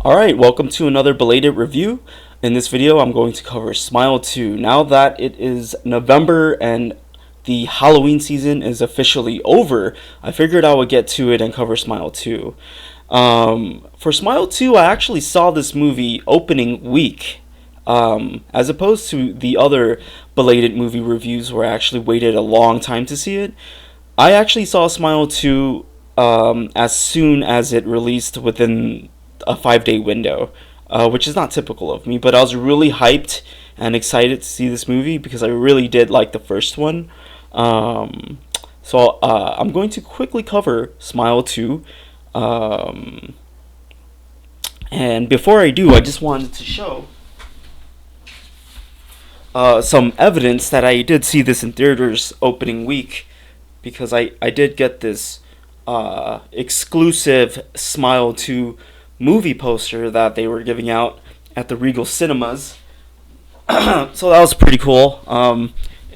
Alright, welcome to another Belated review. In this video, I'm going to cover Smile 2. Now that it is November and the Halloween season is officially over, I figured I would get to it and cover Smile 2. For Smile 2, I actually saw this movie opening week, as opposed to the other Belated movie reviews where I actually waited a long time to see it. I actually saw Smile 2 as soon as it released within a 5-day window, which is not typical of me, but I was really hyped and excited to see this movie because I really did like the first one. So I'm going to quickly cover Smile 2. And before I do, I just wanted to show some evidence that I did see this in theaters opening week, because I did get this exclusive Smile 2 movie poster that they were giving out at the Regal Cinemas. So that was pretty cool.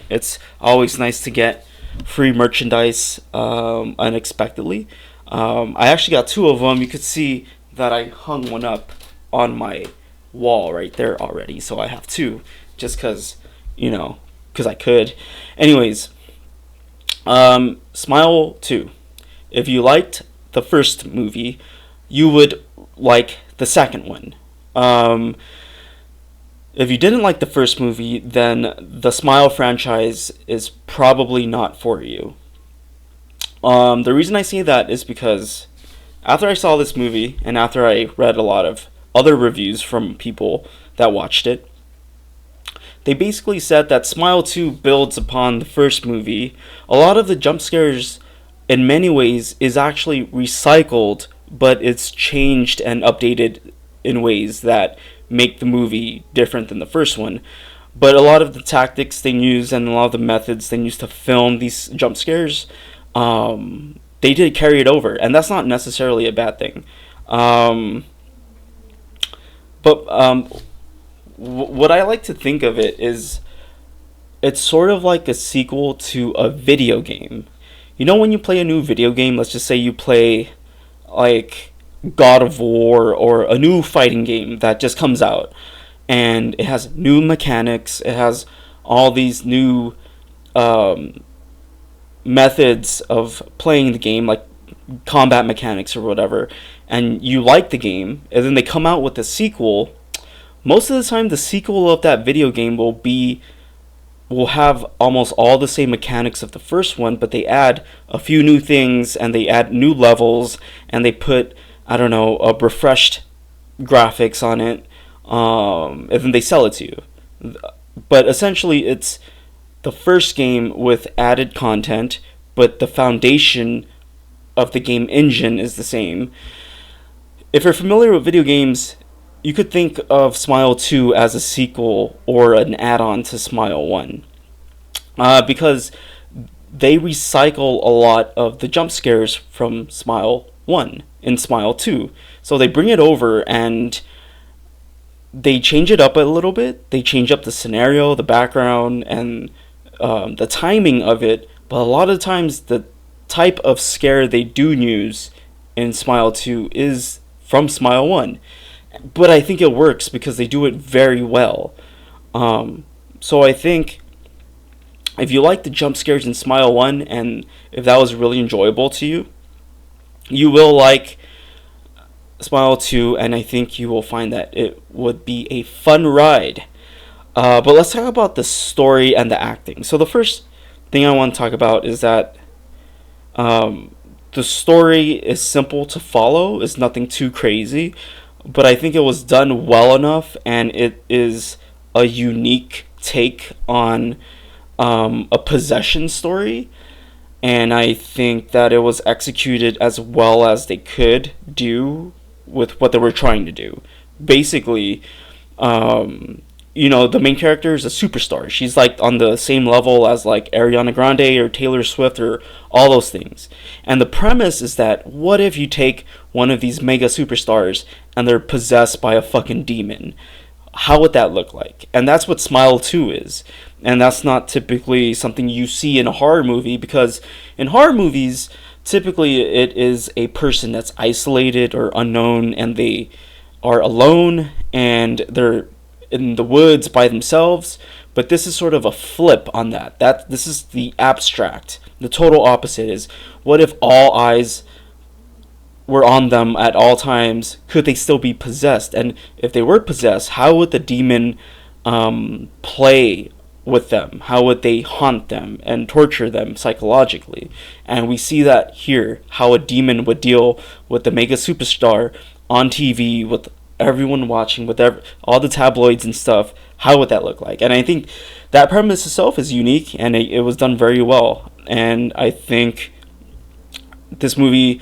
It's always nice to get free merchandise unexpectedly. I actually got two of them. You could see that I hung one up on my wall right there already, so I have two just because I could. Anyways, Smile 2. If you liked the first movie, you would like the second one. If you didn't like the first movie, then the Smile franchise is probably not for you. The reason I say that is because after I saw this movie and after I read a lot of other reviews from people that watched it, they basically said that Smile 2 builds upon the first movie. A lot of the jump scares in many ways is actually recycled, but it's changed and updated in ways that make the movie different than the first one. But a lot of the tactics they use and a lot of the methods they use to film these jump scares, they did carry it over, and that's not necessarily a bad thing. What I like to think of it is it's sort of like a sequel to a video game. You know, when you play a new video game, let's just say you play like God of War or a new fighting game that just comes out, and it has new mechanics, it has all these new methods of playing the game, like combat mechanics or whatever, and you like the game, and then they come out with a sequel. Most of the time, the sequel of that video game will have almost all the same mechanics of the first one, but they add a few new things and they add new levels and they put, I don't know, refreshed graphics on it, and then they sell it to you. But essentially, it's the first game with added content, but the foundation of the game engine is the same. If you're familiar with video games, you could think of Smile 2 as a sequel or an add-on to Smile 1. Because they recycle a lot of the jump scares from Smile 1 in Smile 2. So they bring it over and they change it up a little bit. They change up the scenario, the background, and the timing of it. But a lot of times the type of scare they do use in Smile 2 is from Smile 1. But I think it works because they do it very well. So I think if you like the jump scares in Smile 1, and if that was really enjoyable to you, you will like Smile 2, and I think you will find that it would be a fun ride. But let's talk about the story and the acting. So the first thing I want to talk about is that the story is simple to follow. It's nothing too crazy, but I think it was done well enough, and it is a unique take on a possession story, and I think that it was executed as well as they could do with what they were trying to do. Basically, the main character is a superstar. She's like on the same level as like Ariana Grande or Taylor Swift or all those things. And the premise is that what if you take one of these mega superstars and they're possessed by a fucking demon? How would that look like? And that's what Smile 2 is. And that's not typically something you see in a horror movie, because in horror movies, typically it is a person that's isolated or unknown, and they are alone and they're in the woods by themselves. But this is sort of a flip on that. This is the abstract. The total opposite is, what if all eyes were on them at all times? Could they still be possessed? And if they were possessed, how would the demon play with them? How would they haunt them and torture them psychologically? And we see that here, how a demon would deal with the mega superstar on TV, with everyone watching, with all the tabloids and stuff. How would that look like? And I think that premise itself is unique, and it was done very well. And I think this movie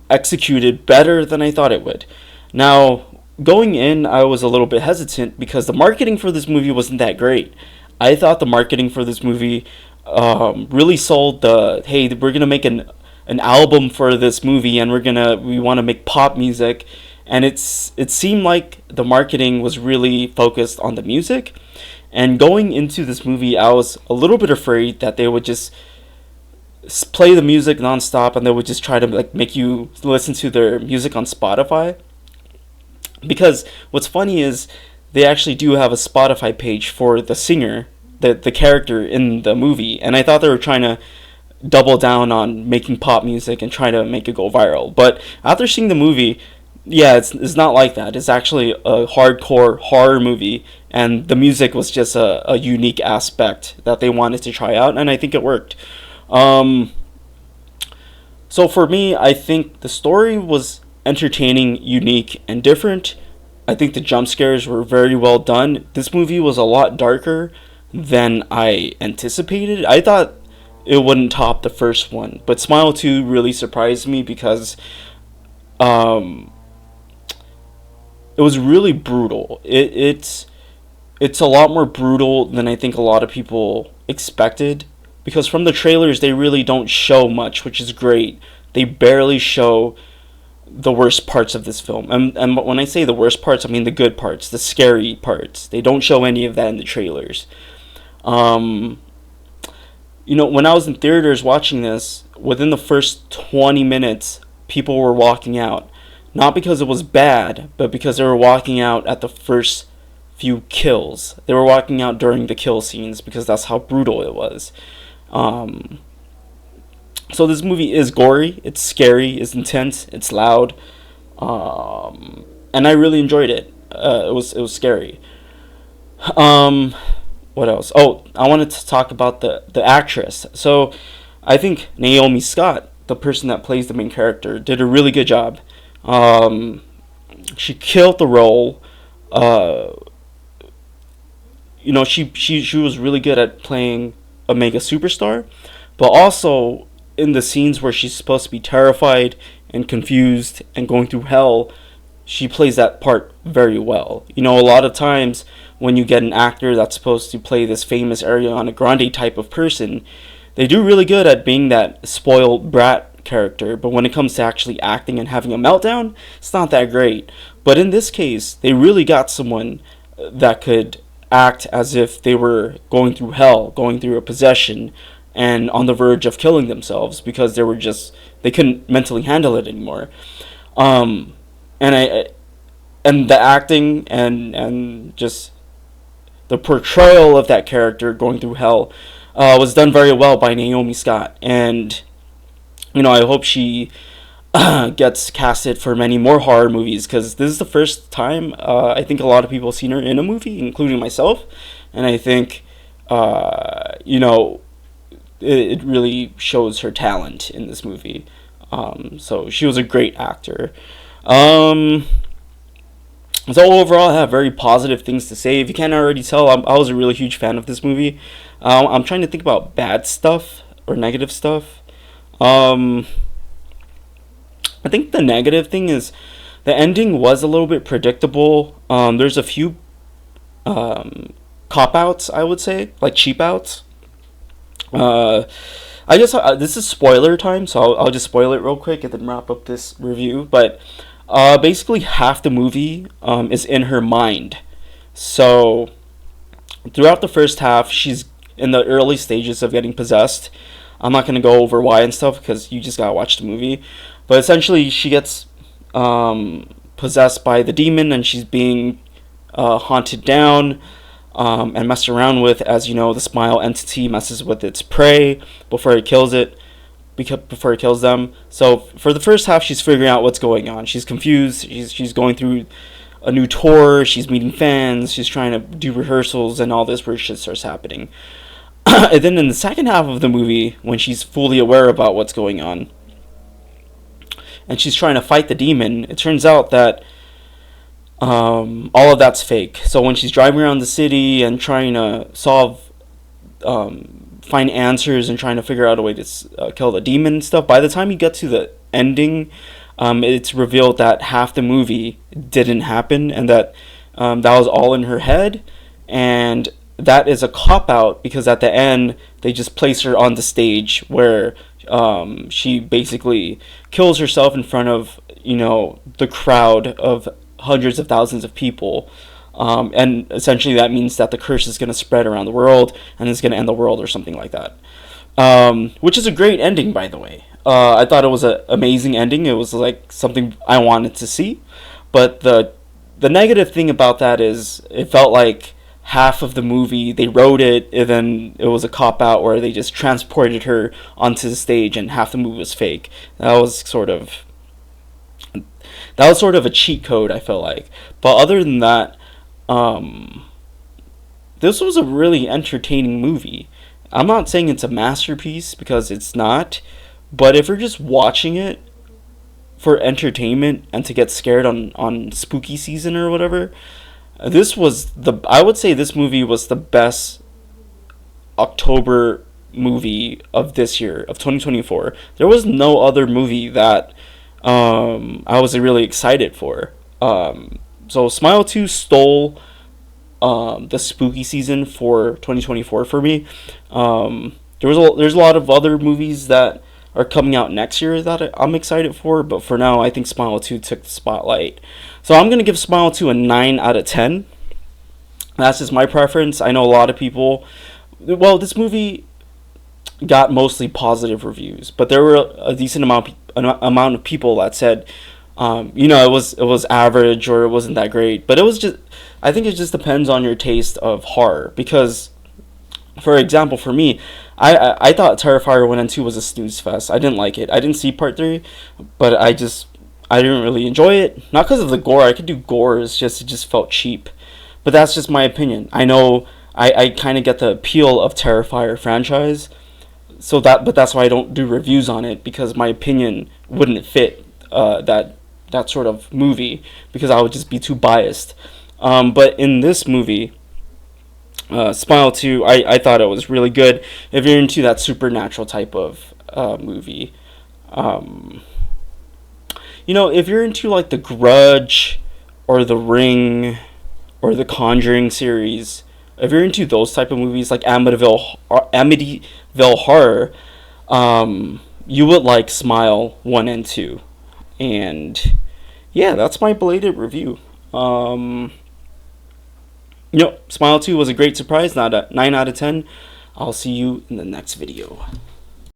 executed better than I thought it would. Now, going in, I was a little bit hesitant because the marketing for this movie wasn't that great. I thought the marketing for this movie really sold the, hey, we're gonna make an album for this movie, and we want to make pop music, and it seemed like the marketing was really focused on the music. And going into this movie, I was a little bit afraid that they would just play the music nonstop, and they would just try to like make you listen to their music on Spotify. Because what's funny is they actually do have a Spotify page for the singer, the character in the movie, and I thought they were trying to double down on making pop music and trying to make it go viral. But after seeing the movie, yeah, it's not like that. It's actually a hardcore horror movie, and the music was just a unique aspect that they wanted to try out, and I think it worked. So for me, I think the story was entertaining, unique, and different. I think the jump scares were very well done. This movie was a lot darker than I anticipated. I thought it wouldn't top the first one, but Smile 2 really surprised me because it was really brutal. It's a lot more brutal than I think a lot of people expected, because from the trailers they really don't show much, which is great. They barely show the worst parts of this film. And when I say the worst parts, I mean the good parts, the scary parts. They don't show any of that in the trailers. When I was in theaters watching this, within the first 20 minutes, people were walking out. Not because it was bad, but because they were walking out at the first few kills. They were walking out during the kill scenes because that's how brutal it was. So this movie is gory, it's scary, it's intense, it's loud, and I really enjoyed it. It was scary. What else? Oh, I wanted to talk about the actress. So I think Naomi Scott, the person that plays the main character, did a really good job. She killed the role. She was really good at playing a mega superstar, but also in the scenes where she's supposed to be terrified and confused and going through hell, she plays that part very well. A lot of times when you get an actor that's supposed to play this famous Ariana Grande type of person, they do really good at being that spoiled brat character, but when it comes to actually acting and having a meltdown, it's not that great. But in this case, they really got someone that could act as if they were going through hell, going through a possession, and on the verge of killing themselves because they couldn't mentally handle it anymore. And the acting and just the portrayal of that character going through hell was done very well by Naomi Scott. And I hope she gets casted for many more horror movies, because this is the first time I think a lot of people have seen her in a movie, including myself. And I think it really shows her talent in this movie. So she was a great actor. So overall, I have very positive things to say. If you can't already tell, I was a really huge fan of this movie. I'm trying to think about bad stuff or negative stuff. I think the negative thing is the ending was a little bit predictable. There's a few cop-outs, I would say, like cheap-outs. I guess this is spoiler time, so I'll just spoil it real quick and then wrap up this review. But basically half the movie is in her mind. So throughout the first half, she's in the early stages of getting possessed. I'm not going to go over why and stuff because you just got to watch the movie. But essentially, she gets possessed possessed by the demon and she's being haunted down and messed around with. As you know, the smile entity messes with its prey before it kills it, before it kills them. So for the first half, she's figuring out what's going on. She's confused. She's going through a new tour. She's meeting fans. She's trying to do rehearsals, and all this weird shit starts happening. And then in the second half of the movie, when she's fully aware about what's going on, and she's trying to fight the demon, it turns out that all of that's fake. So when she's driving around the city and trying to find answers and trying to figure out a way to kill the demon and stuff, by the time you get to the ending, it's revealed that half the movie didn't happen, and that that was all in her head. And that is a cop-out, because at the end, they just place her on the stage where she basically kills herself in front of, the crowd of hundreds of thousands of people. And essentially that means that the curse is going to spread around the world and it's going to end the world or something like that. Which is a great ending, by the way. I thought it was an amazing ending. It was like something I wanted to see. But the negative thing about that is it felt like half of the movie they wrote it, and then it was a cop-out where they just transported her onto the stage and half the movie was fake. That was sort of a cheat code, I felt like. But other than that, this was a really entertaining movie. I'm not saying it's a masterpiece, because it's not, but if you're just watching it for entertainment and to get scared on spooky season or whatever, I would say this movie was the best October movie of this year, of 2024. There was no other movie that I was really excited for. So Smile 2 stole the spooky season for 2024 for me. There's a lot of other movies that are coming out next year that I'm excited for, but for now, I think Smile 2 took the spotlight. So I'm going to give Smile 2 a 9 out of 10. That's just my preference. I know a lot of people... Well, this movie got mostly positive reviews, but there were a decent amount of people that said, it was average or it wasn't that great. But it was just... I think it just depends on your taste of horror, because... For example, for me, I thought Terrifier 1 and 2 was a snooze fest. I didn't like it. I didn't see part 3, but I didn't really enjoy it. Not because of the gore. I could do gore. It just felt cheap. But that's just my opinion. I know I kind of get the appeal of Terrifier franchise, but that's why I don't do reviews on it, because my opinion wouldn't fit that sort of movie, because I would just be too biased. But in this movie... Smile 2, I thought it was really good. If you're into that supernatural type of movie, if you're into like The Grudge or The Ring or the Conjuring series, if you're into those type of movies like Amityville Horror, you would like Smile 1 and 2. And yeah, that's my belated review. Smile 2 was a great surprise, 9 out of 10. I'll see you in the next video.